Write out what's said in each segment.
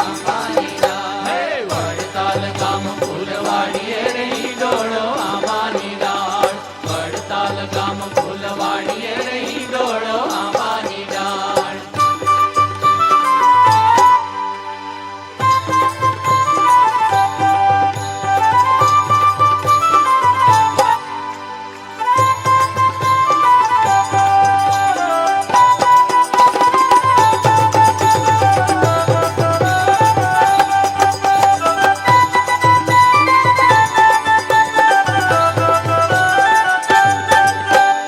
આંબાની ડાળ. હે વડતાલ ગામ ફૂલવાડીએ રહી ડોળો આંબાની ડાળ. વડતાલ ગામ ફૂલવાડીએ રહી ડોળો આંબાની ડાળ.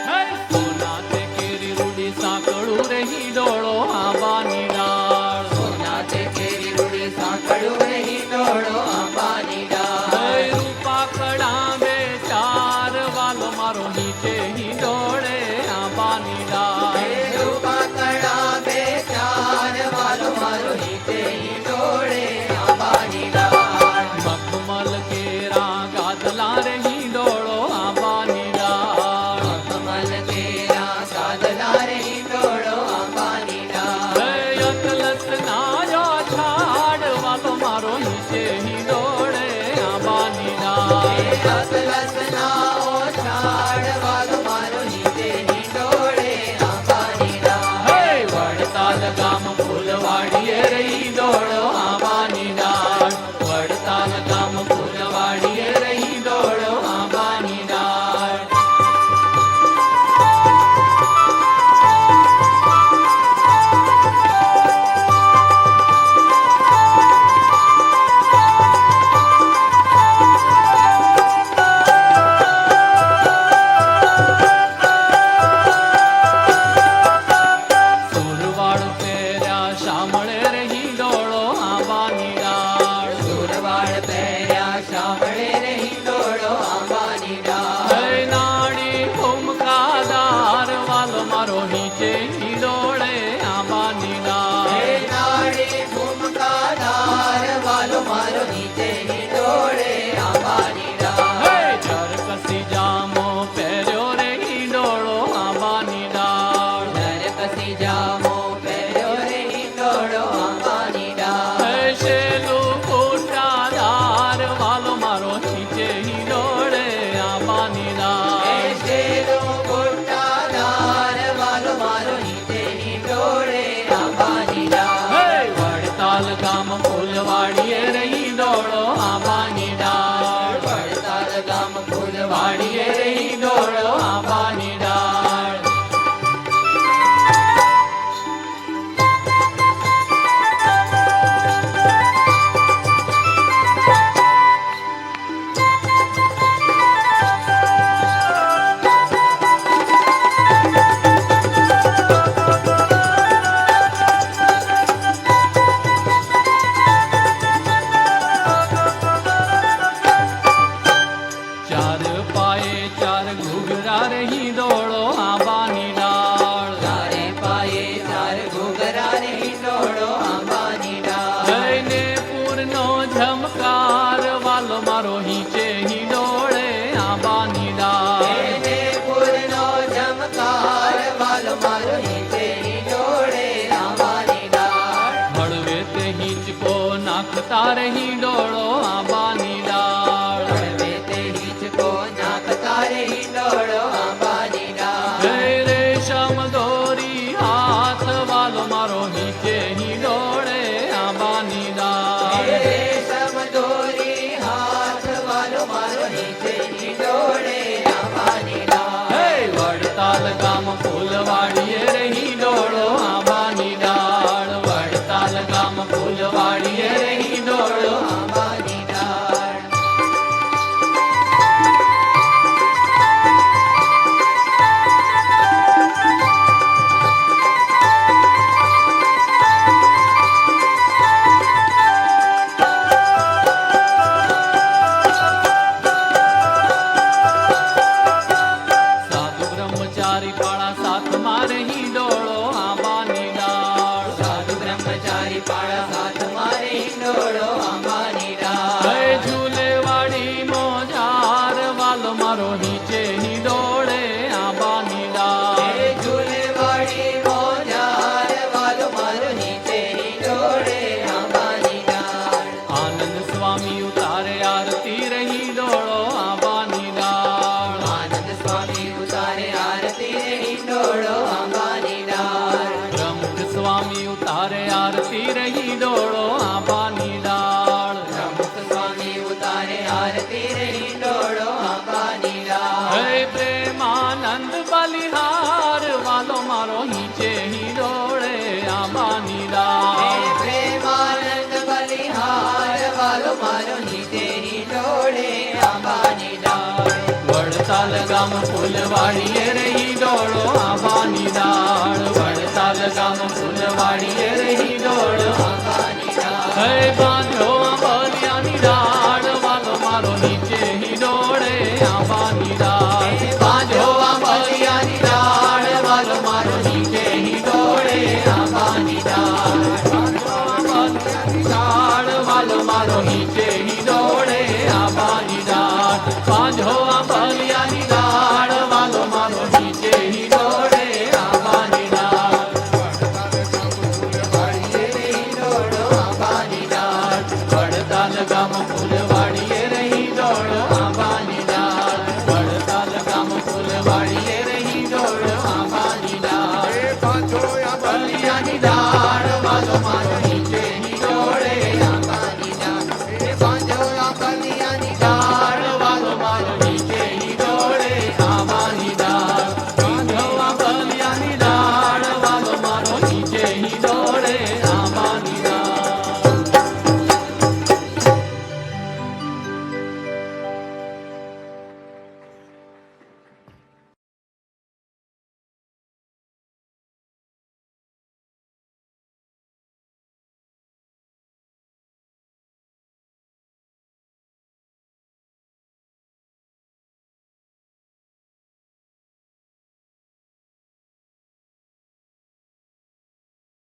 હે સોના તે કેરી રૂડી સાંકળું રહી ડોળો આંબાની ડાળ. સોના તે કેરી રૂડી સાંકળું રહી ડોળો આંબાની ડાળ. હે રૂપા કડા બે ચાર વાલો મારો નીચે હિંડોળે આંબાની ડાળ. હે રૂપા કડા બે ચાર વાલો મારો નીચે હિંડોળે આંબાની ડાળ. મખમલ કેરા ગાદલા રહી ડોળો આંબાની ડાળ. કમલ કેરા સાદલા રહી ડોળો આંબાની ડાળ. હે અતલસ નાયો છાડ વાલો મારો નીચે હિંડોળે આંબાની ડાળ. અતલસ નાઓ છાડ વાલો મારો નીચે હિંડોળે આંબાની ડાળ. હે વડતાલ ગામ ફૂલવાડીએ રહી ડોળો આંબાની ડાળ. વડતાલ ગામ ફૂલવાડીએ રહી ડોળો આંબાની ડાળ. સુરવાળ પહેર્યા શામળે રહી ડોળો આંબાની ડાળ. સુરવાળ પહેર્યા શામળે રહી ડોળો આંબાની ડાળ. હે નાડી ભૂમકાદાર વાલો મારો નીચે હિંડોળે આંબાની ડાળ. હે નાડી ભૂમકાદાર વાલો મારો નીચે હિંડોળે આંબાની ડાળ. હે ચરકસી જામો પહેર્યો રે હિંડોળો આંબાની ડાળ. નરકસી જામો પહેર્યો રે હિંડોળો આંબાની ડાળ. હે શેલું કોટાદાર વાલો મારો નીચે હિંડોળે આંબાની હે ડાળ. શેરો કોટાદાર વાલો મારો નીચે હિંડોળે આંબાની ડાળ. હે વડતાલ ગામ ફૂલવાડીએ રહી ડોળો આંબાની ડાળ. વડતાલ ગામ ફૂલવાડીએ વાડીએ રહી ડોળો આંબાની ડાળ. ચાર પાયે ચાર ઘૂઘરા રહી ડોળો આંબાની ડાળ. ચારે પાયે ચાર ઘૂઘરા રે હિંડોળો આંબાની ડાળ. જઈને પૂરનો ઝમકાર વાલો મારો હિંચે હિંડોળે આંબાની ડાળ. એને પૂરનો ઝમકાર વાલો મારો નીચે હિંડોળે આંબાની ડાળ. હળવે તે હિંચકો નાખતા રહી ડોળો આંબાની ડાળ. હળવે તે હિંચકો નાખતા રે હિંડોળો આંબાની ડાળ. હે રેશમ દોરી હાથ વાલો મારો નીચે હિંડોળે આંબાની ડાળ. હે રેશમ દોરી હાથ વાલો મારો નીચે હિંડોળે આંબાની ડાળ. હે વડતાલ ગામ ફૂલવાડીએ રહી ડોળો આંબાની ડાળ. વડતાલ ગામ ફૂલવાડીએ રહી ડોળો આંબાની ડાળ. મારો નીચે હિંડોળે આંબાની ડાળ વડતાલ ગામ ફૂલવાડીએ રહી ડોળો આંબાની ડાળ વડતાલ ગામ ફૂલવાડીએ રહી ડોળો આંબાની ડાળ હે બાંધો